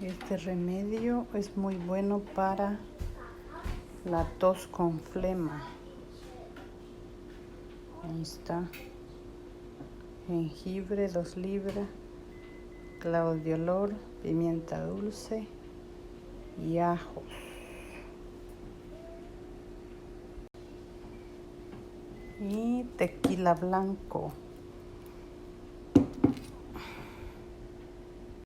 Este remedio es muy bueno para la tos con flema. Ahí está. Jengibre 2 libras, clavos de olor, pimienta dulce y ajos. Y tequila blanco.